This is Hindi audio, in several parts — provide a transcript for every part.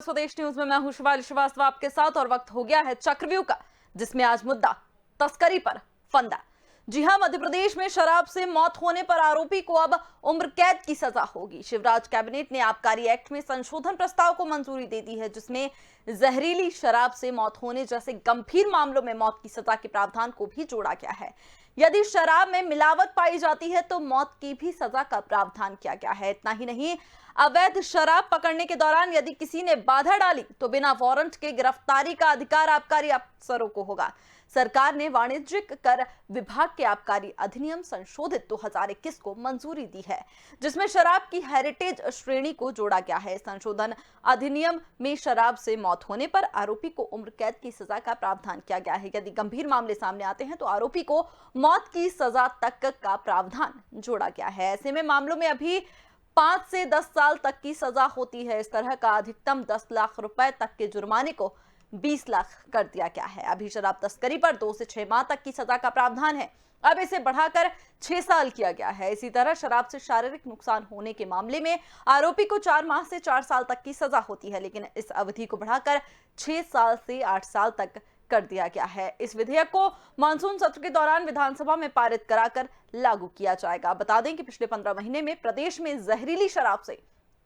स्वदेश न्यूज में मैं हूं शिवाली श्रीवास्तव आपके साथ और वक्त हो गया है चक्रव्यूह का, जिसमें आज मुद्दा तस्करी पर फंदा। जी हां, मध्य प्रदेश में शराब से मौत होने पर आरोपी को अब उम्र कैद की सजा होगी। शिवराज कैबिनेट ने आबकारी एक्ट में संशोधन प्रस्ताव को मंजूरी दे दी है, जिसमें जहरीली शराब से मौत होने जैसे गंभीर मामलों में मौत की सजा के प्रावधान को भी जोड़ा गया है। यदि शराब में मिलावट पाई जाती है तो मौत की भी सजा का प्रावधान किया गया है। इतना ही नहीं, अवैध शराब पकड़ने के दौरान यदि किसी ने बाधा डाली तो बिना वारंट के गिरफ्तारी का अधिकार आबकारी अफसरों को होगा। सरकार ने वाणिज्यिक कर विभाग के आबकारी अधिनियम संशोधित 2021 को मंजूरी दी है, जिसमें शराब की हेरिटेज श्रेणी को जोड़ा गया है। संशोधन अधिनियम में शराब से मौत होने पर आरोपी को उम्र कैद की सजा का प्रावधान किया गया है। यदि गंभीर मामले सामने आते हैं तो आरोपी को मौत की सजा तक का प्रावधान जोड़ा गया है। ऐसे में मामलों में अभी 5 से 10 साल तक की सजा होती है। इस तरह का अधिकतम 10 लाख रुपए तक के जुर्माने को 20 लाख कर दिया गया है। अभी शराब तस्करी पर 2 से 6 माह तक की सजा का प्रावधान है, अब इसे बढ़ाकर 6 साल किया गया है। इसी तरह शराब से शारीरिक नुकसान होने के मामले में आरोपी को 4 माह से 4 साल तक की सजा होती है, लेकिन इस अवधि को बढ़ाकर 6 साल से 8 साल तक कर दिया गया है। इस विधेयक को मानसून सत्र के दौरान विधानसभा में पारित कराकर लागू किया जाएगा। बता दें कि पिछले 15 महीने में प्रदेश में जहरीली शराब से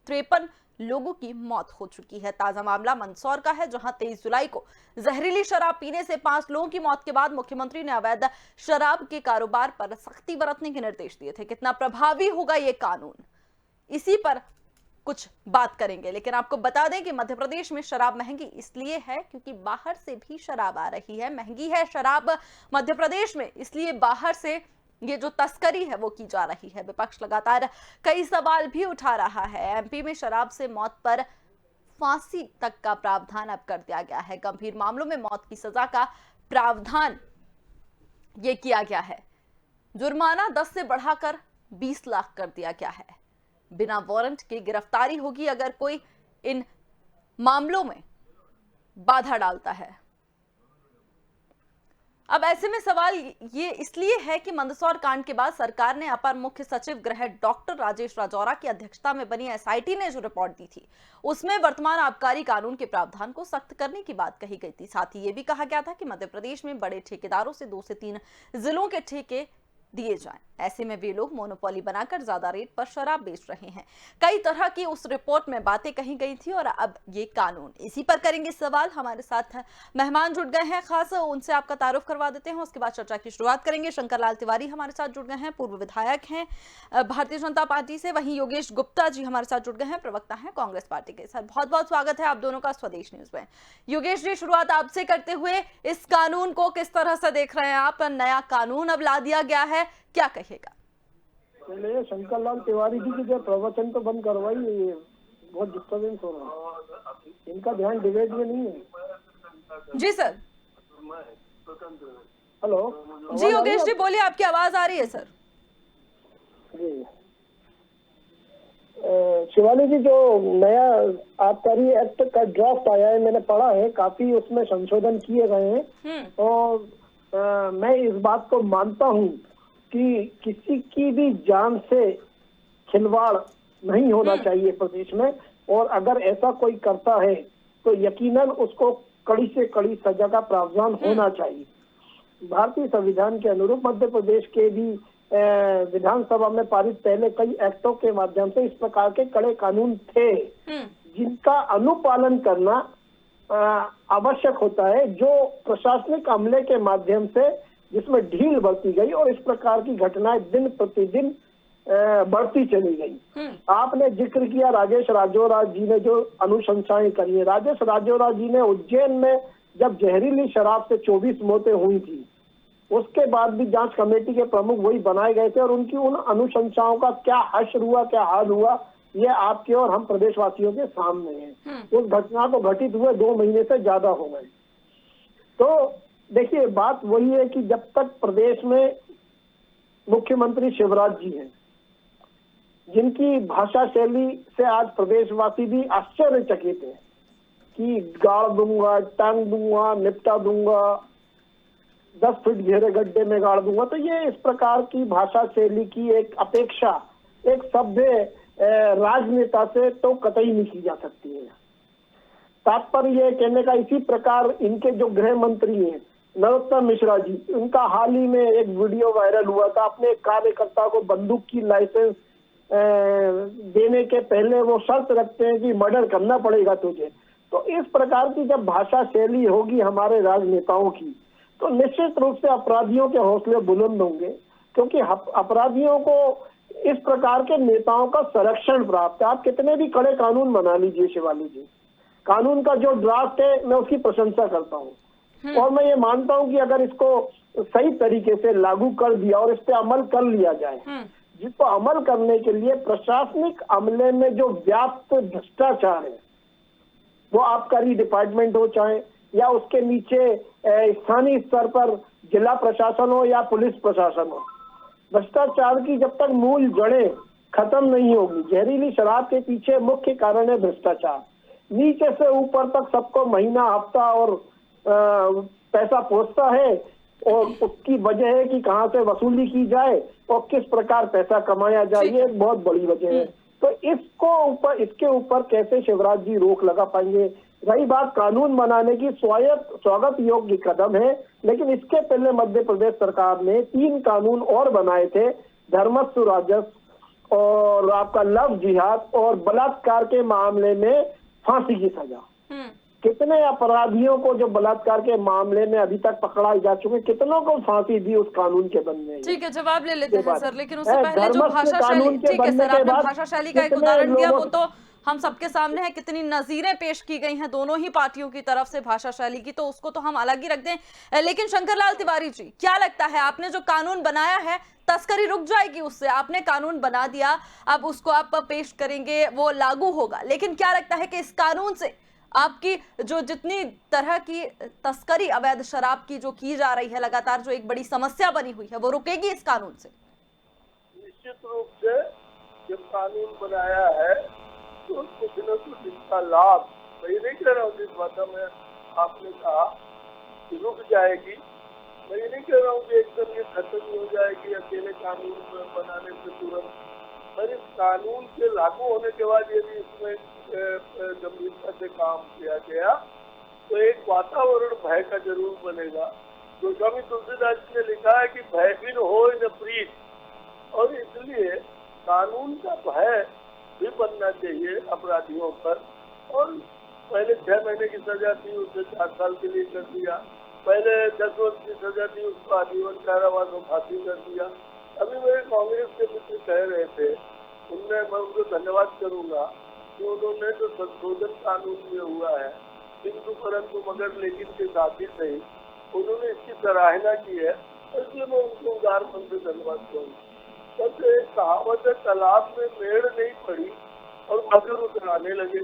53 लोगों की मौत हो चुकी है। ताजा मामला मंदसौर का है, जहां 23 जुलाई को जहरीली शराब पीने से 5 लोगों की मौत के बाद मुख्यमंत्री ने अवैध शराब के कारोबार पर सख्ती बरतने के निर्देश दिए थे। कितना प्रभावी होगा ये कानून, इसी पर कुछ बात करेंगे। लेकिन आपको बता दें कि मध्य प्रदेश में शराब महंगी इसलिए है क्योंकि बाहर से भी शराब आ रही है। महंगी है शराब मध्य प्रदेश में, इसलिए बाहर से ये जो तस्करी है वो की जा रही है। विपक्ष लगातार कई सवाल भी उठा रहा है। एमपी में शराब से मौत पर फांसी तक का प्रावधान अब कर दिया गया है। गंभीर मामलों में मौत की सजा का प्रावधान ये किया गया है। जुर्माना 10 से बढ़ाकर 20 लाख कर दिया गया है। बिना वारंट के गिरफ्तारी होगी अगर कोई इन मामलों में बाधा डालता है। अब ऐसे में सवाल ये इसलिए है कि मंदसौर कांड के बाद सरकार ने अपर मुख्य सचिव गृह डॉक्टर राजेश राजौरा की अध्यक्षता में बनी एसआईटी ने जो रिपोर्ट दी थी, उसमें वर्तमान आबकारी कानून के प्रावधान को सख्त करने की बात कही गई थी। साथ ही ये भी कहा गया था कि मध्य प्रदेश में बड़े ठेकेदारों से 2 से 3 जिलों के ठेके दिए जाएं। ऐसे में वे लोग मोनोपोली बनाकर ज्यादा रेट पर शराब बेच रहे हैं। कई तरह की उस रिपोर्ट में बातें कही गई थी और अब ये कानून, इसी पर करेंगे सवाल। हमारे साथ मेहमान जुड़ गए हैं, खास उनसे आपका तारुफ करवा देते हैं, उसके बाद चर्चा की शुरुआत करेंगे। शंकर लाल तिवारी हमारे साथ जुड़ गए हैं, पूर्व विधायक हैं भारतीय जनता पार्टी से। वहीं योगेश गुप्ता जी हमारे साथ जुड़ गए हैं, प्रवक्ता हैं कांग्रेस पार्टी के। सर, बहुत बहुत स्वागत है आप दोनों का स्वदेश न्यूज में। योगेश जी, शुरुआत आपसे करते हुए इस कानून को किस तरह से देख रहे हैं आप? नया कानून अब ला दिया गया है, क्या कहेगा? पहले शंकर लाल तिवारी जी की जो प्रवचन तो बंद करवाई, ये बहुत डिस्टर्बेंस हो रहा है, इनका ध्यान डिबेट में नहीं है। जी सर। हेलो जी योगेश जी बोलिए, आपकी आवाज आ रही है सर। जी शिवाली जी, जो नया आबकारी एक्ट का ड्राफ्ट आया है, मैंने पढ़ा है, काफी उसमें संशोधन किए गए हैं और मैं इस बात को मानता हूँ कि किसी की भी जान से खिलवाड़ नहीं होना चाहिए प्रदेश में, और अगर ऐसा कोई करता है तो यकीनन उसको कड़ी से कड़ी सजा का प्रावधान होना चाहिए। भारतीय संविधान के अनुरूप मध्य प्रदेश के भी विधानसभा में पारित पहले कई एक्टों के माध्यम से इस प्रकार के कड़े कानून थे, जिनका अनुपालन करना आवश्यक होता है, जो प्रशासनिक अमले के माध्यम से जिसमें ढील बरती गई और इस प्रकार की घटनाएं दिन प्रतिदिन बढ़ती चली गई। आपने जिक्र किया राजेश राजौरा जी ने जो अनुशंसाएं करी है। राजेश राजौरा जी ने उज्जैन में जब जहरीली शराब से 24 मौतें हुई थी, उसके बाद भी जांच कमेटी के प्रमुख वही बनाए गए थे, और उनकी उन अनुशंसाओं का क्या हश्र हुआ, क्या हाल हुआ, ये आपके और हम प्रदेशवासियों के सामने है। उस घटना को घटित हुए 2 महीने से ज्यादा हो गए। तो देखिए, बात वही है कि जब तक प्रदेश में मुख्यमंत्री शिवराज जी हैं, जिनकी भाषा शैली से आज प्रदेशवासी भी आश्चर्यचकित है कि गाड़ दूंगा, टांग दूंगा, निपटा दूंगा, 10 फीट गहरे गड्ढे में गाड़ दूंगा, तो ये इस प्रकार की भाषा शैली की एक अपेक्षा एक सभ्य राजनेता से तो कतई नहीं की जा सकती है। तात्पर्य ये कहने का, इसी प्रकार इनके जो गृह मंत्री हैं नरोत्तम मिश्रा जी, उनका हाल ही में एक वीडियो वायरल हुआ था, अपने एक कार्यकर्ता को बंदूक की लाइसेंस देने के पहले वो शर्त रखते हैं कि मर्डर करना पड़ेगा तुझे। तो इस प्रकार की जब भाषा शैली होगी हमारे राजनेताओं की, तो निश्चित रूप से अपराधियों के हौसले बुलंद होंगे, क्योंकि अपराधियों को इस प्रकार के नेताओं का संरक्षण प्राप्त है। आप कितने भी कड़े कानून बना लीजिए शिवाली जी, कानून का जो ड्राफ्ट है मैं उसकी प्रशंसा करता हूँ और मैं ये मानता हूँ कि अगर इसको सही तरीके से लागू कर दिया और इस पे अमल कर लिया जाए, जिसको अमल करने के लिए प्रशासनिक अमले में जो व्याप्त भ्रष्टाचार है, वो आबकारी डिपार्टमेंट हो चाहे या उसके नीचे स्थानीय स्तर पर जिला प्रशासन हो या पुलिस प्रशासन हो, भ्रष्टाचार की जब तक मूल जड़ें खत्म नहीं होगी, जहरीली शराब के पीछे मुख्य कारण है भ्रष्टाचार। नीचे से ऊपर तक सबको महीना, हफ्ता और पैसा पहुंचता है और उसकी वजह है कि कहां से वसूली की जाए और किस प्रकार पैसा कमाया जाए, ये एक बहुत बड़ी वजह है। तो इसके ऊपर कैसे शिवराज जी रोक लगा पाएंगे? रही बात कानून बनाने की, स्वागत योग्य कदम है, लेकिन इसके पहले मध्य प्रदेश सरकार ने 3 कानून और बनाए थे, धर्मस्व राजस्व और आपका लव जिहाद और बलात्कार के मामले में फांसी की सजा। कितने अपराधियों को जो बलात्कार के मामले में अभी तक पकड़ा जा चुके, कितनों को फांसी दी उस कानून के बनने में? ठीक है, जवाब ले लेते हैं सर, लेकिन उससे पहले जो भाषा शैली, ठीक है सर, आपने भाषा शैली का एक उदाहरण दिया, वो तो हम सबके सामने है, कितनी नजीरें पेश की गई हैं दोनों ही पार्टियों की तरफ से भाषा शैली की, तो उसको तो हम अलग ही रख दें। लेकिन शंकरलाल तिवारी जी, क्या लगता है, आपने जो कानून बनाया है, तस्करी रुक जाएगी उससे? आपने कानून बना दिया, अब उसको आप पेश करेंगे, वो लागू होगा, लेकिन क्या लगता है कि इस कानून से आपकी जो जितनी तरह की तस्करी अवैध शराब की जो की जा रही है लगातार, जो एक बड़ी समस्या बनी हुई है, वो रुकेगी इस कानून से? निश्चित रूप से जब कानून बनाया है तो कुछ न कुछ इसका लाभ, मैं नहीं कह रहा हूँ जिस बात में आपने कहा कि रुक जाएगी, मैं ये नहीं कह रहा हूँ कि एकदम ये खत्म हो जाएगी अकेले कानून बनाने से तुरंत, पर इस कानून के लागू होने के बाद यदि इसमें गंभीरता से काम किया गया तो एक वातावरण भय का जरूर बनेगा। गोस्वामी तुलसीदास जी ने लिखा है कि भयहीन हो न प्रीत, और इसलिए कानून का भय भी बनना चाहिए अपराधियों पर। और पहले 6 महीने की सजा थी, उसे 4 साल के लिए कर दिया, पहले 10 वर्ष की सजा थी, उसको आजीवन कारावास और फांसी कर दिया। अभी मेरे कांग्रेस के मित्र कह रहे थे, मैं उनको धन्यवाद करूंगा कि उन्होंने जो संशोधन कानून में हुआ है, किंतु परंतु मगर लेकिन के साथ ही सही, उन्होंने इसकी सराहना की है, इसलिए मैं उनको उदार मन से धन्यवाद करूंगा। तब एक कहावत है, तालाब में मेड़ नहीं पड़ी और मगर उतराने लगे,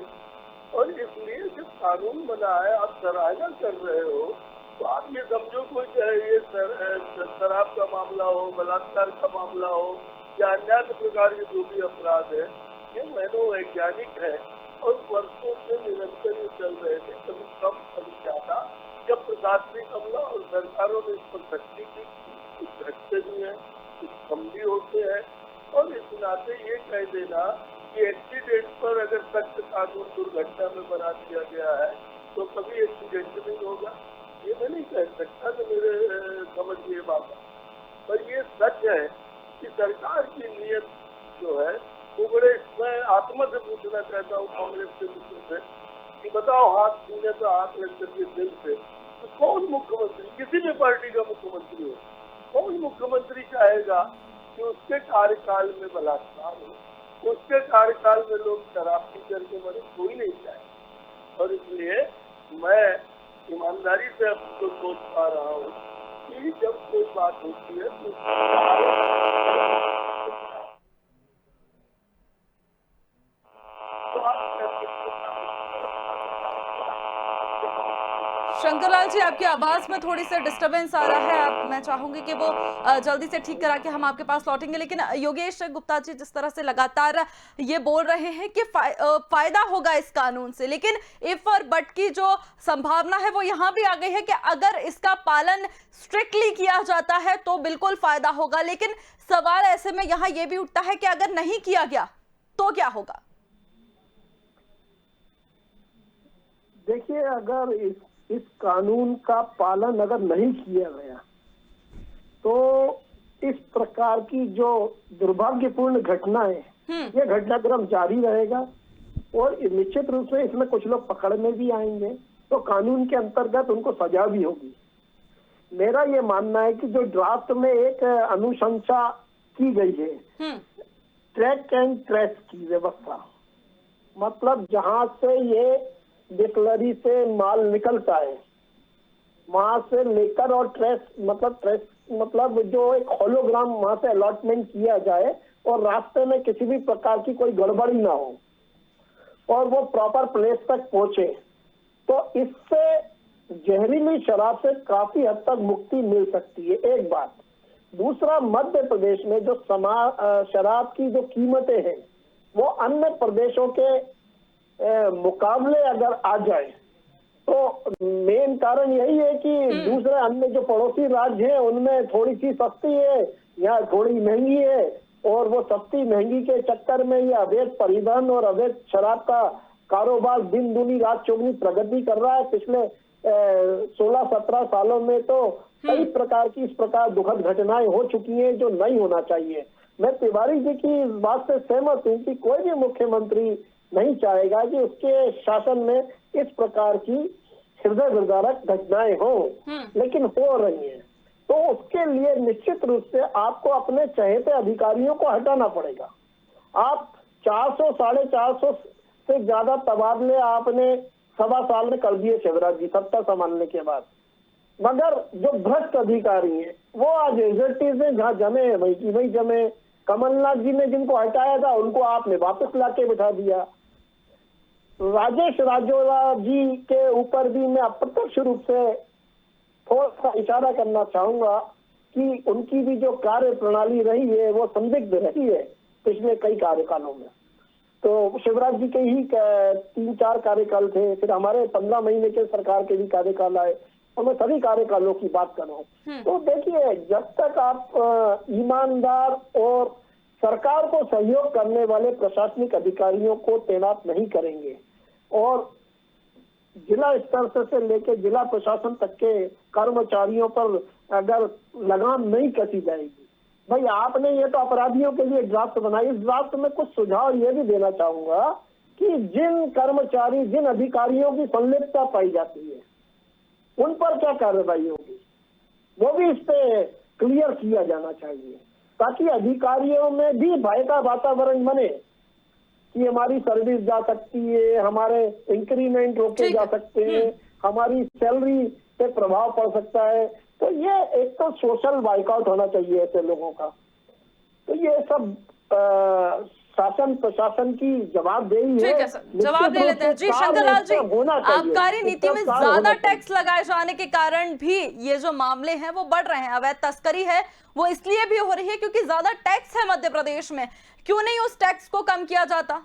और इसलिए जब कानून बना है, आप सराहना कर रहे हो, तो आप ये समझो कोई चाहे ये शराब का मामला हो, बलात्कार का मामला हो या अन्य प्रकार के जो भी अपराध है, ये मनोवैज्ञानिक है और वर्षों से निरंतर ये चल रहे थे, कभी कम कभी ज्यादा। जब प्रशासनिक अमला और सरकारों ने इस पर सख्ती की, कुछ घटते भी हैं, कुछ कम भी होते हैं, और इस नाते ये कह देना कि एक्सीडेंट पर अगर सख्त कानून दुर्घटना में बना दिया गया है तो कभी एक्सीडेंट नहीं होगा, ये मैं नहीं कह सकता, तो मेरे समझिए बात। पर ये सच है कि सरकार की नीयत जो है वो बड़े, मैं आत्मा से पूछना चाहता हूँ कांग्रेस के मित्र से कि बताओ, हाथ सीने पे हाथ रख करके दिल से, तो कौन मुख्यमंत्री, किसी भी पार्टी का मुख्यमंत्री हो, कौन मुख्यमंत्री चाहेगा कि उसके कार्यकाल में बलात्कार हो, उसके कार्यकाल में लोग शराब पी करके मरे? कोई नहीं चाहे। और इसलिए मैं ईमानदारी से आपको सोच पा रहा हूँ कि जब कोई बात होती है तो शंकरलाल जी, आपकी आवाज में थोड़ी सी डिस्टरबेंस आ रहा है, मैं चाहूंगी कि वो जल्दी से ठीक करा के हम आपके पास लौटेंगे। लेकिन योगेश गुप्ता जी जिस तरह से लगातार ये बोल रहे हैं कि फायदा होगा इस कानून से, लेकिन इफ और बट की जो संभावना है वो यहाँ भी आ गई है कि अगर इसका पालन स्ट्रिक्टली किया जाता है तो बिल्कुल फायदा होगा, लेकिन सवाल ऐसे में यहाँ ये भी उठता है कि अगर नहीं किया गया तो क्या होगा? देखिए, अगर इस कानून का पालन अगर नहीं किया गया तो इस प्रकार की जो दुर्भाग्यपूर्ण घटनाएं, ये घटनाक्रम जारी रहेगा और निश्चित रूप से इसमें कुछ लोग पकड़ में भी आएंगे, तो कानून के अंतर्गत उनको सजा भी होगी। मेरा ये मानना है कि जो ड्राफ्ट में एक अनुशंसा की गई है, ट्रैक एंड ट्रेस की व्यवस्था, मतलब जहां से ये डिस्टिलरी से माल निकलता है वहां से लेकर और ट्रेस मतलब जो एक होलोग्राम वहां से अलॉटमेंट किया जाए और रास्ते में किसी भी प्रकार की कोई गड़बड़ी ना हो और वो प्रॉपर प्लेस तक पहुंचे, तो इससे जहरीली शराब से काफी हद तक मुक्ति मिल सकती है, एक बात। दूसरा, मध्य प्रदेश में जो शराब की जो कीमतें हैं वो अन्य प्रदेशों के मुकाबले अगर आ जाए तो मेन कारण यही है कि दूसरे अन्य जो पड़ोसी राज्य हैं उनमें थोड़ी सी सस्ती है, यहाँ थोड़ी महंगी है, और वो सस्ती महंगी के चक्कर में ये अवैध परिवहन और अवैध शराब का कारोबार दिन दूनी रात चौगुनी प्रगति कर रहा है। पिछले 16-17 सालों में तो कई प्रकार की इस प्रकार दुखद घटनाएं हो चुकी हैं जो नहीं होना चाहिए। मैं तिवारी जी की इस बात से सहमत हूँ कि कोई भी मुख्यमंत्री नहीं चाहेगा कि उसके शासन में इस प्रकार की हृदय विदारक घटनाएं हो, लेकिन हो रही हैं। तो उसके लिए निश्चित रूप से आपको अपने चहेते अधिकारियों को हटाना पड़ेगा। आप 400 450 से ज्यादा तबादले आपने 1.25 साल में कर दिए शिवराज जी सत्ता संभालने के बाद, मगर जो भ्रष्ट अधिकारी हैं वो आज एजेंटीज हैं, जहाँ जमे वही की वही जमे। कमलनाथ जी ने जिनको हटाया था उनको आपने वापस लाके बिठा दिया। राजेश राजौरा जी के ऊपर भी मैं अप्रत्यक्ष रूप से थोड़ा सा इशारा करना चाहूंगा कि उनकी भी जो कार्य प्रणाली रही है वो संदिग्ध रही है पिछले कई कार्यकालों में। तो शिवराज जी के ही 3-4 कार्यकाल थे, फिर हमारे 15 महीने के सरकार के भी कार्यकाल आए, और मैं सभी कार्यकालों की बात कर रहा हूँ। तो देखिए, जब तक आप ईमानदार और सरकार को सहयोग करने वाले प्रशासनिक अधिकारियों को तैनात नहीं करेंगे और जिला स्तर से लेकर जिला प्रशासन तक के कर्मचारियों पर अगर लगाम नहीं कसी जाएगी, भाई आपने ये तो अपराधियों के लिए ड्राफ्ट बनाई, इस ड्राफ्ट में कुछ सुझाव ये भी देना चाहूंगा कि जिन कर्मचारी जिन अधिकारियों की संलिप्तता पाई जाती है उन पर क्या कार्रवाई होगी, वो भी इस पे क्लियर किया जाना चाहिए, ताकि अधिकारियों में भी भय का वातावरण बने कि हमारी सर्विस जा सकती है, हमारे इंक्रीमेंट रोके जा सकते हैं, हमारी सैलरी पे प्रभाव पड़ सकता है। तो ये एक तो सोशल बाइकआउट होना चाहिए ऐसे लोगों का। तो ये सब शासन प्रशासन की जवाबदेही है। ठीक है सर, जवाब ले लेते हैं। जी शंकरलाल जी, आबकारी नीति में ज्यादा टैक्स लगाए जाने के कारण भी ये जो मामले हैं वो बढ़ रहे हैं। अवैध तस्करी है वो इसलिए भी हो रही है क्योंकि ज्यादा टैक्स है मध्य प्रदेश में। क्यों नहीं उस टैक्स को कम किया जाता?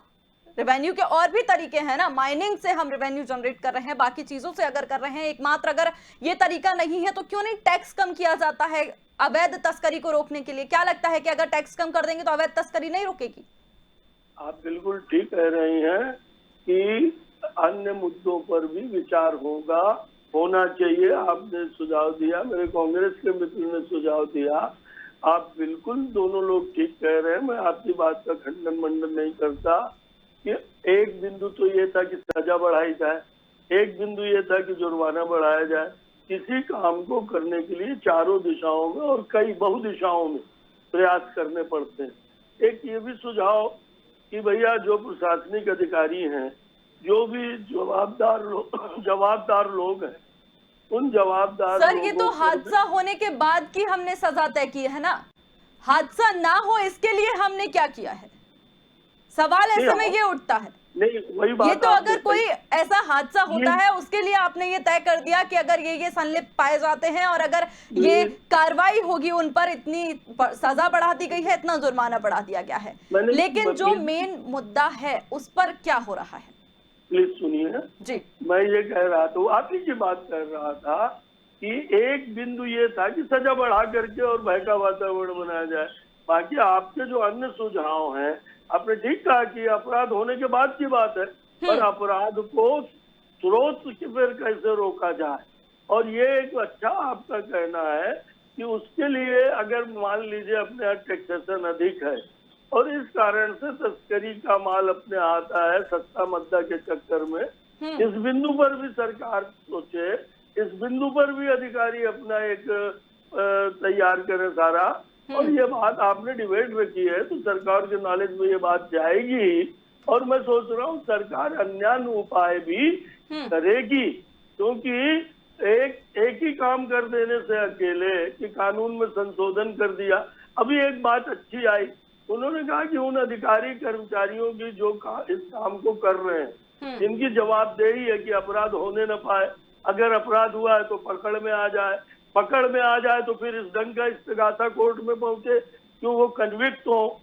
रेवेन्यू के और भी तरीके हैं ना, माइनिंग से हम रेवेन्यू जनरेट कर रहे हैं, बाकी चीजों से अगर कर रहे हैं, एकमात्र अगर ये तरीका नहीं है तो क्यों नहीं टैक्स कम किया जाता है अवैध तस्करी को रोकने के लिए? क्या लगता है कि अगर टैक्स कम कर देंगे तो अवैध तस्करी नहीं रुकेगी? आप बिल्कुल ठीक कह रही हैं कि अन्य मुद्दों पर भी विचार होना चाहिए। आपने सुझाव दिया, मेरे कांग्रेस के मित्र ने सुझाव दिया, आप बिल्कुल दोनों लोग ठीक कह रहे हैं। मैं आपकी बात का खंडन मंडन नहीं करता कि एक बिंदु तो ये था कि सजा बढ़ाई जाए, एक बिंदु ये था कि जुर्माना बढ़ाया जाए। किसी काम को करने के लिए चारों दिशाओं में और कई बहुदिशाओं में प्रयास करने पड़ते हैं। एक ये भी सुझाव कि भैया जो प्रशासनिक अधिकारी हैं, जो भी जवाबदार लोग हैं, उन जवाबदार सर ये तो हादसा होने के बाद की हमने सजा तय की है ना, हादसा ना हो इसके लिए हमने क्या किया है? सवाल ऐसे में ये उठता है। नहीं, वही बात ये तो अगर कोई ऐसा हादसा होता है उसके लिए आपने ये तय कर दिया कि अगर ये संलिप्त पाए जाते हैं और अगर ये कार्रवाई होगी उन पर, इतनी सजा बढ़ा दी गई है, इतना जुर्माना बढ़ा दिया गया है, लेकिन जो मेन मुद्दा है उस पर क्या हो रहा है? प्लीज सुनिए जी, मैं ये कह रहा था, आप ही की बात कर रहा था कि एक बिंदु ये था कि सजा बढ़ा करके और भय का वातावरण बनाया जाए। बाकी आपके जो अन्य सुझाव हैं, आपने ठीक कहा कि अपराध होने के बाद की बात है, पर अपराध को स्रोत की फिर कैसे रोका जाए। और ये एक अच्छा आपका कहना है कि उसके लिए अगर मान लीजिए अपने यहाँ टैक्सेशन अधिक है और इस कारण से तस्करी का माल अपने आता है सस्ता मद्दा के चक्कर में, इस बिंदु पर भी सरकार सोचे, इस बिंदु पर भी अधिकारी अपना एक तैयार करे सारा। और ये बात आपने डिबेट में की है तो सरकार के नॉलेज में ये बात जाएगी। और मैं सोच रहा हूँ सरकार अन्य उपाय भी करेगी, क्योंकि एक ही काम कर देने से अकेले कि कानून में संशोधन कर दिया। अभी एक बात अच्छी आई, उन्होंने कहा कि उन अधिकारी कर्मचारियों की जो इस काम को कर रहे हैं, जिनकी जवाबदेही है कि अपराध होने न पाए, अगर अपराध हुआ है तो पकड़ में आ जाए, पकड़ में आ जाए तो फिर इस ढंग का इस्तेगासा कोर्ट में पहुंचे क्यों वो कन्विक्ट हो।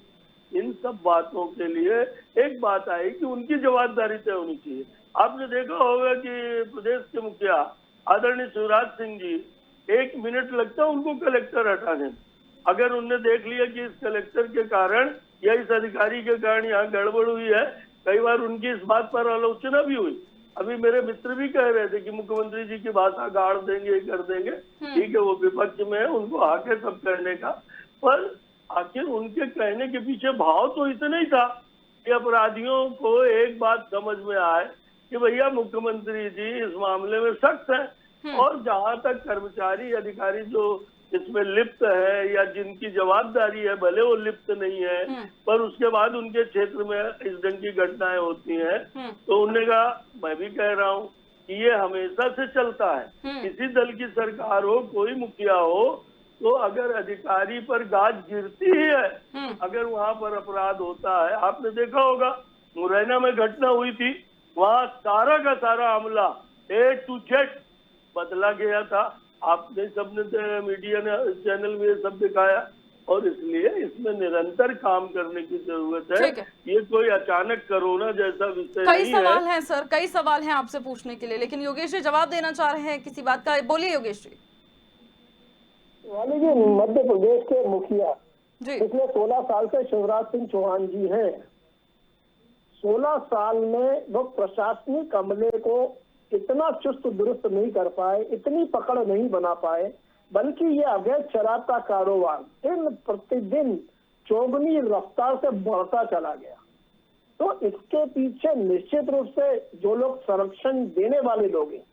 इन सब बातों के लिए एक बात आई कि उनकी जवाबदारी तय होनी चाहिए। आपने देखा होगा कि प्रदेश के मुखिया आदरणीय शिवराज सिंह जी, 1 मिनट लगता उनको कलेक्टर हटाने में। अगर उनने देख लिया कि इस कलेक्टर के कारण या इस अधिकारी के कारण यहाँ गड़बड़ हुई है, कई बार उनकी इस बात पर आलोचना भी हुई। अभी मेरे मित्र भी कह रहे थे कि मुख्यमंत्री जी की भाषा गाड़ देंगे, कर देंगे। ठीक है, वो विपक्ष में है, उनको आके सब कहने का, पर आखिर उनके कहने के पीछे भाव तो इतना ही था कि अपराधियों को एक बात समझ में आए कि भैया मुख्यमंत्री जी इस मामले में सख्त है। और जहां तक कर्मचारी अधिकारी जो इसमें लिप्त है या जिनकी जवाबदारी है, भले वो लिप्त नहीं है पर उसके बाद उनके क्षेत्र में इस ढंग की घटनाएं होती हैं, तो उन्होंने कहा, मैं भी कह रहा हूँ कि ये हमेशा से चलता है। किसी दल की सरकार हो, कोई मुखिया हो, तो अगर अधिकारी पर गाज गिरती ही है, अगर वहां पर अपराध होता है, आपने देखा होगा मुरैना में घटना हुई थी, वहां सारा का सारा अमला A to Z बदला गया था। आपने सबने मीडिया ने चैनल में ये सब दिखाया। और इसलिए इसमें निरंतर काम करने की जरूरत है। ये कोई अचानक कोरोना जैसा विषय नहीं है। कई सवाल हैं सर, कई सवाल हैं आपसे पूछने के लिए, लेकिन योगेश जी जवाब देना चाह रहे हैं किसी बात का। बोलिए योगेश जी। वाली जी, मध्य प्रदेश के मुखिया जी पिछले 16 साल से शिवराज सिंह चौहान जी हैं। 16 साल में वो प्रशासनिक अमले को इतना चुस्त दुरुस्त नहीं कर पाए, इतनी पकड़ नहीं बना पाए, बल्कि ये अवैध शराब का कारोबार दिन प्रतिदिन चौगुनी रफ्तार से बढ़ता चला गया। तो इसके पीछे निश्चित रूप से जो लोग संरक्षण देने वाले लोग हैं,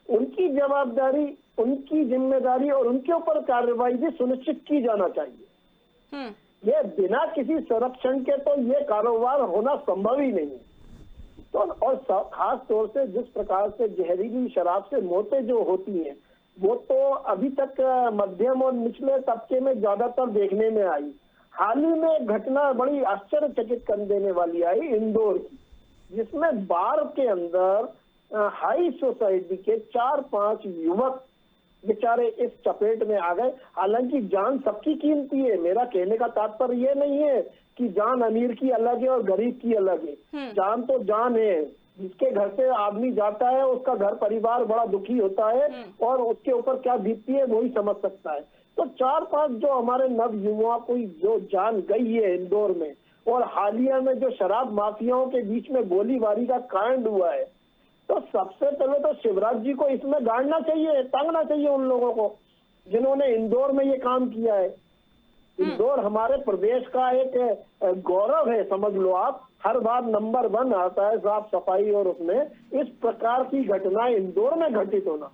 उनकी जवाबदारी, उनकी जिम्मेदारी और उनके ऊपर कार्रवाई भी सुनिश्चित की जाना चाहिए। ये बिना किसी संरक्षण के तो ये कारोबार होना संभव ही नहीं है। तो और खास तौर से जिस प्रकार से जहरीली शराब से मौतें जो होती हैं, वो तो अभी तक मध्यम और निचले तबके में ज्यादातर देखने में आई। हाल ही में एक घटना बड़ी आश्चर्यचकित कर देने वाली आई इंदौर की, जिसमें बार के अंदर हाई सोसाइटी के 4-5 युवक बेचारे इस चपेट में आ गए। हालांकि जान सबकी कीमती है, मेरा कहने का तात्पर्य ये नहीं है कि जान अमीर की अलग है और गरीब की अलग है। जान तो जान है। जिसके घर से आदमी जाता है उसका घर परिवार बड़ा दुखी होता है और उसके ऊपर क्या बीतती है वही समझ सकता है। तो 4-5 जो हमारे नव युवा को जो जान गई है इंदौर में, और हालिया में जो शराब माफियाओं के बीच में गोलीबारी का कांड हुआ है, तो सबसे पहले तो शिवराज जी को इसमें गाड़ना चाहिए, टांगना चाहिए उन लोगों को जिन्होंने इंदौर में ये काम किया है। इंदौर हमारे प्रदेश का एक गौरव है, समझ लो आप। हर बार नंबर 1 आता है साफ सफाई, और उसमें इस प्रकार की घटनाएं इंदौर में घटित होना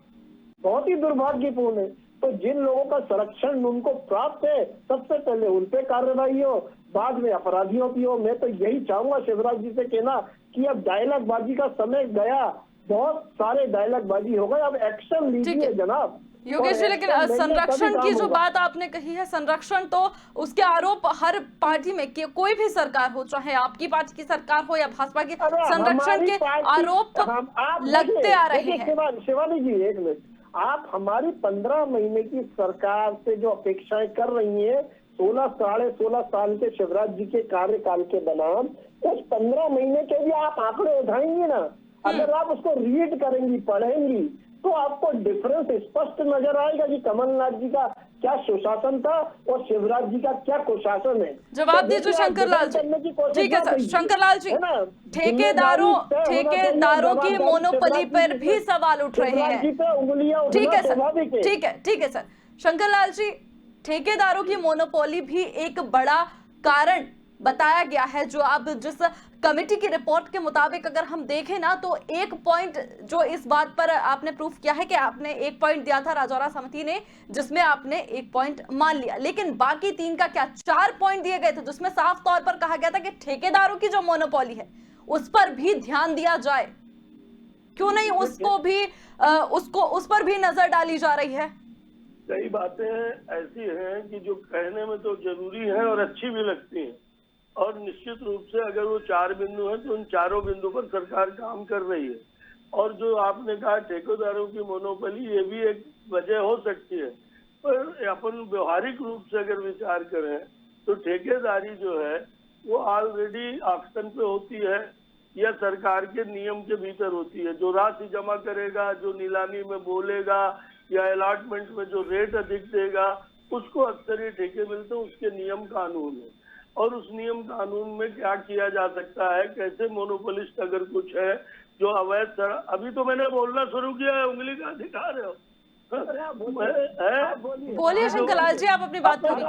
बहुत ही दुर्भाग्यपूर्ण है। तो जिन लोगों का संरक्षण उनको प्राप्त है, सबसे पहले उन पे कार्रवाई हो, बाद में अपराधियों की हो। मैं तो यही चाहूंगा शिवराज जी से कहना कि अब डायलॉग बाजी का समय गया, बहुत सारे डायलॉग बाजी हो गए, अब एक्शन लीजिए जनाब। योगेश जी, लेकिन संरक्षण की जो बात आपने कही है, संरक्षण तो उसके आरोप हर पार्टी में कि कोई भी सरकार हो, चाहे आपकी पार्टी की सरकार हो या भाजपा की, संरक्षण के आरोप लगते आ रहे हैं। शिवानी जी एक मिनट, आप हमारी 15 महीने की सरकार से जो अपेक्षाएं कर रही हैं, 16 साल के शिवराज जी के कार्यकाल के बनाम उस 15 महीने के भी आप आंकड़े उठाएंगी ना, अगर आप उसको रीड करेंगी, पढ़ेंगी, तो आपको डिफरेंस स्पष्ट नजर आएगा कि कमलनाथ जी का क्या सुशासन था और शिवराज जी का क्या कुशासन है। जवाब दीजिए शंकर लाल जी। ठीक है सर, शंकर लाल जी, ठेकेदारों की मोनोपोली पर भी सवाल उठ रहे हैं। ठीक है सर, ठीक है सर। शंकर लाल जी, ठेकेदारों की मोनोपोली भी एक बड़ा कारण बताया गया है, जो अब जिस कमेटी की रिपोर्ट के मुताबिक अगर हम देखें ना, तो एक पॉइंट जो इस बात पर आपने प्रूफ किया है कि आपने एक पॉइंट दिया था राजौरा समिति ने, जिसमें आपने एक पॉइंट मान लिया, लेकिन बाकी 3 का क्या 4 पॉइंट दिए गए थे जिसमें साफ तौर पर कहा गया था कि ठेकेदारों की जो मोनोपोली है उस पर भी ध्यान दिया जाए। क्यों नहीं उसको भी उस पर भी नजर डाली जा रही है? कई बातें ऐसी हैं कि जो कहने में तो जरूरी है और अच्छी भी लगती हैं, और निश्चित रूप से अगर वो 4 बिंदु हैं तो उन चारों बिंदु पर सरकार काम कर रही है। और जो आपने कहा ठेकेदारों की मोनोपोली, ये भी एक वजह हो सकती है, पर अपन व्यवहारिक रूप से अगर विचार करें तो ठेकेदारी जो है वो ऑलरेडी ऑक्शन पे होती है या सरकार के नियम के भीतर होती है। जो राशि जमा करेगा, जो नीलामी में बोलेगा या अलॉटमेंट में जो रेट अधिक देगा, उसको अक्सर ये ठेके मिलते हैं, उसके नियम कानून है। और उस नियम कानून में क्या किया जा सकता है, कैसे मोनोपोलिस्ट अगर कुछ है जो अवैध, अभी तो मैंने बोलना शुरू किया है, उंगली का अधिकार है। बोलिए शंकर लाल जी, आप अपनी बात पूरी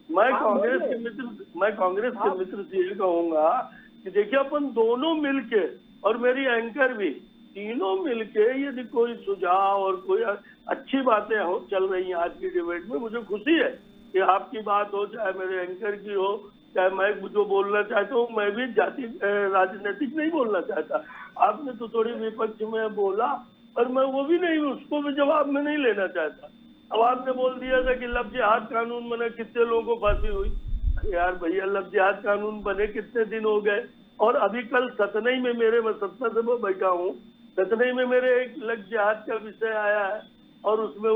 मैं कांग्रेस के मित्र से ये कहूंगा कि देखिए अपन दोनों मिलके और मेरी एंकर भी तीनों मिलके यदि कोई सुझाव और कोई अच्छी बातें हो चल रही हैं आज की डिबेट में, मुझे खुशी है कि आपकी बात हो, चाहे मेरे एंकर की हो, चाहे मैं जो बोलना चाहता हूँ। मैं भी जाति राजनीतिक नहीं बोलना चाहता। आपने तो थोड़ी विपक्ष में बोला और मैं वो भी नहीं, उसको भी जवाब में नहीं लेना चाहता। अब आपने बोल दिया था कि लफ्ज़ जिहाद कानून बने, कितने लोगों को फांसी हुई। यार भैया, लफ्ज़ जिहाद कानून बने कितने दिन हो गए, और अभी कल सतनई में मेरे, मैं सतना से मैं बैठा हूँ, सतनई में मेरे एक लफ्ज़ जिहाद का विषय आया है और उसमें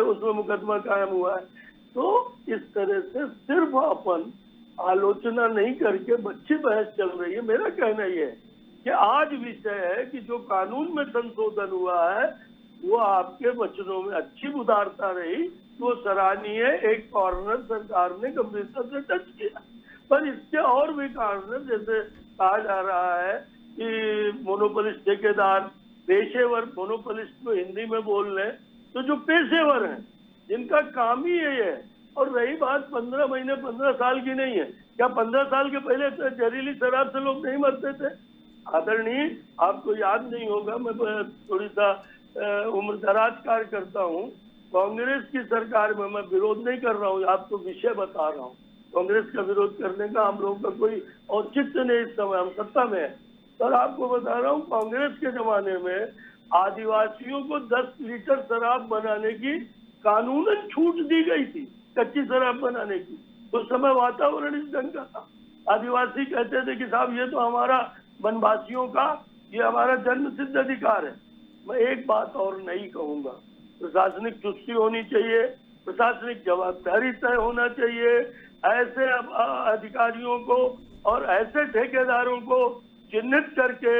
उसमें मुकदमा कायम हुआ है। तो इस तरह से सिर्फ अपन आलोचना नहीं करके बच्ची बहस चल रही है। मेरा कहना यह है कि आज विषय है कि जो कानून में संशोधन हुआ है वो आपके वचनों में अच्छी उदारता रही, वो सराहनीय। एक कॉर्नर सरकार ने गंभीरता से टच किया, पर इसके और भी कारण, जैसे कहा जा रहा है कि मोनोपोलिस्ट ठेकेदार, पेशेवर मोनोपोलिस्ट को हिंदी में बोल लें तो जो पेशेवर हैं जिनका काम ही ये है। और रही बात 15 महीने 15 साल की नहीं है, क्या 15 साल के पहले जहरीली शराब से लोग नहीं मरते थे? आदरणीय, आपको याद नहीं होगा, मैं थोड़ी सा उम्र दराज कार्य करता हूँ। कांग्रेस की सरकार में मैं विरोध नहीं कर रहा हूँ, आपको विषय बता रहा हूँ। कांग्रेस का विरोध करने का हम लोगों का कोई औचित्य नहीं, इस समय हम सत्ता में है। पर आपको बता रहा हूँ, कांग्रेस के जमाने में आदिवासियों को 10 लीटर शराब बनाने की कानूनन छूट दी गई थी, कच्ची शराब बनाने की। उस समय वातावरण इस ढंग का था। आदिवासी कहते थे कि साहब ये तो हमारा वनवासियों का, ये हमारा जन्म सिद्ध अधिकार है। मैं एक बात और नहीं कहूंगा, प्रशासनिक चुस्ती होनी चाहिए, प्रशासनिक जवाबदारी तय होना चाहिए। ऐसे अधिकारियों को और ऐसे ठेकेदारों को चिन्हित करके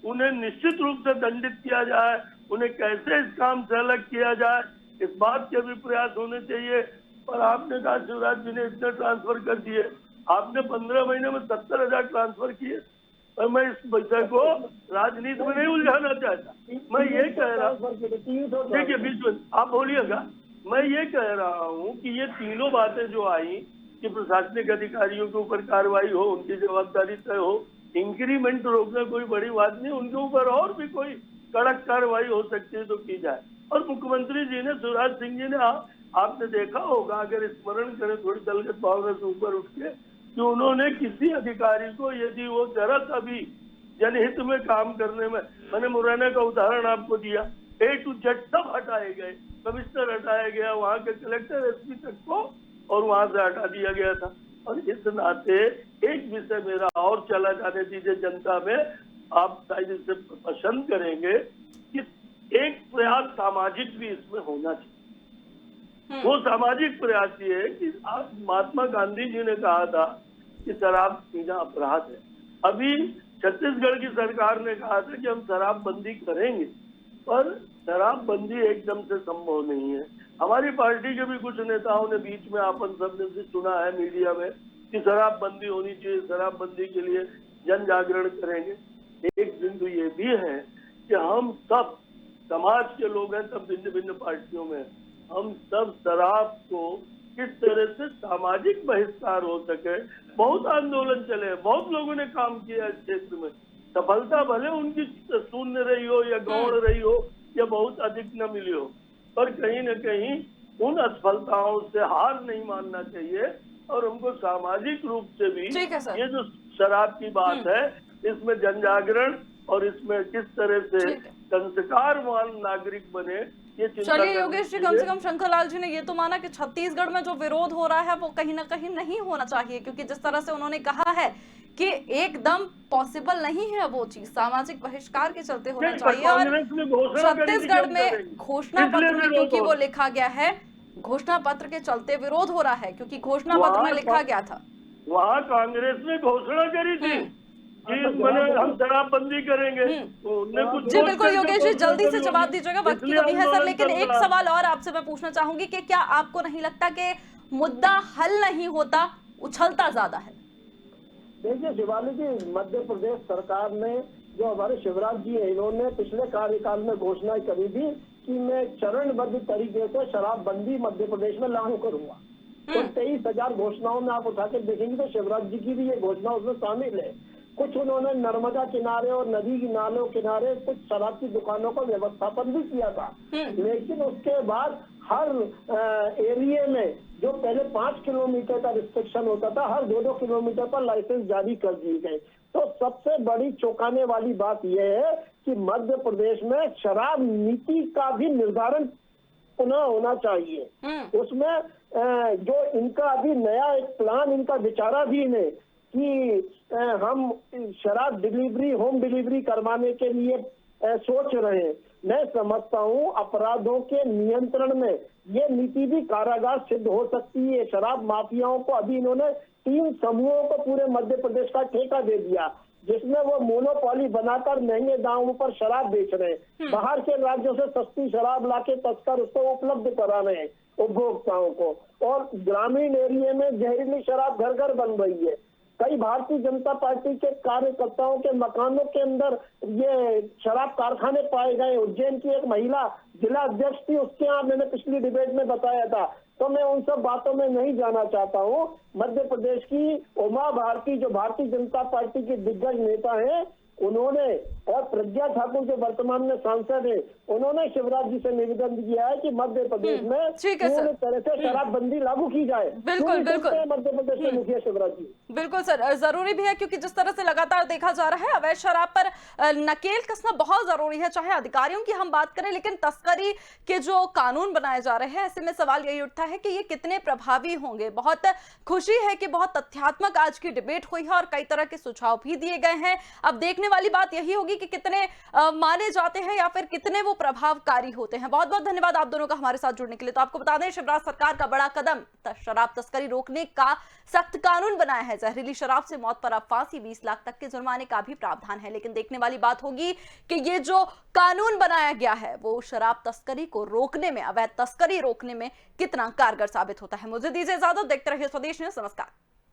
उन्हें निश्चित रूप से दंडित किया जाए, उन्हें कैसे इस काम से अलग किया जाए, इस बात के भी प्रयास होने चाहिए। पर आपने कहा शिवराज जी ने इतने ट्रांसफर कर दिए, आपने 15 महीने में 70,000 ट्रांसफर किए। और मैं इस विषय को राजनीति में नहीं उलझाना चाहता। मैं ये कह रहा हूँ, देखिए बीच में आप बोलिएगा, मैं ये कह रहा हूँ कि ये तीनों बातें जो आई कि प्रशासनिक अधिकारियों के ऊपर कार्रवाई हो, उनकी जवाबदारी तय हो, इंक्रीमेंट रोकना कोई बड़ी बात नहीं, उनके ऊपर और भी कोई कड़क कार्रवाई हो सकती है तो की जाए। और मुख्यमंत्री जी ने, शिवराज सिंह जी ने, आपने देखा होगा, अगर स्मरण करें थोड़ी दलगत भावना से ऊपर उठ के, कि उन्होंने किसी अधिकारी को यदि वो जरा सा भी जनहित में काम करने में, मैंने मुरैना का उदाहरण आपको दिया, A to Z सब हटाए गए, कमिश्नर हटाया गया, वहाँ के कलेक्टर SP तक को, और वहाँ से हटा दिया गया था। और इस नाते एक विषय मेरा और चला जाने दीजिए जनता में, आप शायद इसे पसंद करेंगे कि एक प्रयास सामाजिक भी इसमें होना चाहिए। वो सामाजिक प्रयास ये है कि महात्मा गांधी जी ने कहा था कि शराब पीना अपराध है। अभी छत्तीसगढ़ की सरकार ने कहा था कि हम शराबबंदी करेंगे, पर शराबबंदी एकदम से संभव नहीं है। हमारी पार्टी के भी कुछ नेताओं ने बीच में आपन सबने से सुना है मीडिया में कि शराबबंदी होनी चाहिए, शराबबंदी के लिए जन जागरण करेंगे। एक बिंदु ये भी है कि हम सब समाज के लोग हैं, सब भिन्न भिन्न पार्टियों में, हम सब शराब को किस तरह से सामाजिक बहिष्कार हो सके, बहुत आंदोलन चले, बहुत लोगों ने काम किया इस क्षेत्र में। सफलता भले उनकी शून्य रही हो या गौण रही हो या बहुत अधिक न मिली हो, पर कहीं न कहीं उन असफलताओं से हार नहीं मानना चाहिए और हमको सामाजिक रूप से भी ये जो शराब की बात है इसमें जन जागरण और इसमें किस तरह से संस्कारवान नागरिक बने, ये चिंता। चलिए योगेश जी, कम से कम शंकर लाल जी ने ये तो माना कि छत्तीसगढ़ में जो विरोध हो रहा है वो कहीं ना कहीं नहीं होना चाहिए, क्योंकि जिस तरह से उन्होंने कहा है कि एकदम पॉसिबल नहीं है वो चीज, सामाजिक बहिष्कार के चलते होना चाहिए। और छत्तीसगढ़ में घोषणा पत्र में क्योंकि वो लिखा गया है, घोषणा पत्र के चलते विरोध हो रहा है क्योंकि घोषणा पत्र में लिखा गया था, वहाँ कांग्रेस ने घोषणा करी थी कि हम शराबबंदी करेंगे। जी बिल्कुल योगेश जी, जल्दी से जवाब दीजिएगा, वक्त की कमी है सर। लेकिन एक सवाल और आपसे मैं पूछना चाहूंगी कि क्या आपको नहीं लगता कि मुद्दा हल नहीं होता, उछलता ज्यादा है? देखिए शिवाली जी, मध्य प्रदेश सरकार ने, जो हमारे शिवराज जी है, इन्होंने पिछले कार्यकाल में घोषणा करी थी कि मैं चरणबद्ध तरीके से शराबबंदी मध्य प्रदेश में लागू करूंगा। तो 23,000 घोषणाओं में आप उठा के देखेंगे तो शिवराज जी की भी ये घोषणा उसमें शामिल है। कुछ उन्होंने नर्मदा किनारे और नदी की नालों किनारे कुछ शराब की दुकानों का व्यवस्थापन भी किया था, लेकिन उसके बाद हर एरिया में जो पहले 5 किलोमीटर का रिस्ट्रिक्शन होता था, हर 2-2 किलोमीटर पर लाइसेंस जारी कर दिए गए। तो सबसे बड़ी चौंकाने वाली बात यह है कि मध्य प्रदेश में शराब नीति का भी निर्धारण पुनः होना चाहिए। उसमें जो इनका अभी नया एक प्लान इनका विचाराधीन है कि हम शराब डिलीवरी, होम डिलीवरी करवाने के लिए सोच रहे हैं। मैं समझता हूं अपराधों के नियंत्रण में ये नीति भी कारागार सिद्ध हो सकती है। शराब माफियाओं को अभी इन्होंने 3 समूहों को पूरे मध्य प्रदेश का ठेका दे दिया, जिसमें वो मोनोपोली बनाकर महंगे दामों पर शराब बेच रहे हैं। बाहर के राज्यों से सस्ती शराब लाके तस्कर उसको उपलब्ध करा रहे हैं उपभोक्ताओं को, और ग्रामीण एरिया में जहरीली शराब घर घर बन रही है। कई भारतीय जनता पार्टी के कार्यकर्ताओं के मकानों के अंदर ये शराब कारखाने पाए गए। उज्जैन की एक महिला जिला अध्यक्ष थी, उसके यहाँ मैंने पिछली डिबेट में बताया था। तो मैं उन सब बातों में नहीं जाना चाहता हूँ। मध्य प्रदेश की उमा भारती, जो भारतीय जनता पार्टी की दिग्गज नेता है, उन्होंने, और प्रज्ञा ठाकुर जो वर्तमान में सांसद है, उन्होंने शिवराज जी से निवेदन किया है कि मध्य प्रदेश में पूरी तरह से शराबबंदी लागू की जाए। बिल्कुल बिल्कुल, मध्य प्रदेश के मुखिया शिवराज जी। बिल्कुल सर, जरूरी भी है क्योंकि जिस तरह से लगातार देखा जा रहा है अवैध शराब पर नकेल कसना बहुत जरूरी है। चाहे अधिकारियों की हम बात करें, लेकिन तस्करी के जो कानून बनाए जा रहे हैं, ऐसे में सवाल यही उठता है कि ये कितने प्रभावी होंगे। बहुत खुशी है कि बहुत तथ्यात्मक आज की डिबेट हुई है और कई तरह के सुझाव भी दिए गए हैं। अब देखने वाली बात यही होगी कि कितने माने जाते हैं या फिर कितने वो प्रभावकारी होते हैं। बहुत बहुत धन्यवाद आप दोनों का हमारे साथ जुड़ने के लिए। तो आपको बता दें, शिवराज सरकार का बड़ा कदम, शराब तस्करी रोकने का सख्त कानून बनाया है। जहरीली शराब से मौत पर अब फांसी, 20 लाख तक के जुर्माने का भी प्रावधान है। लेकिन देखने वाली बात होगी कि ये जो कानून बनाया गया है वो शराब तस्करी को रोकने में, अवैध तस्करी रोकने में कितना कारगर साबित होता है। मुझे दीजिए इजाजत, देखते रहिए स्वदेश न्यूज़। नमस्कार।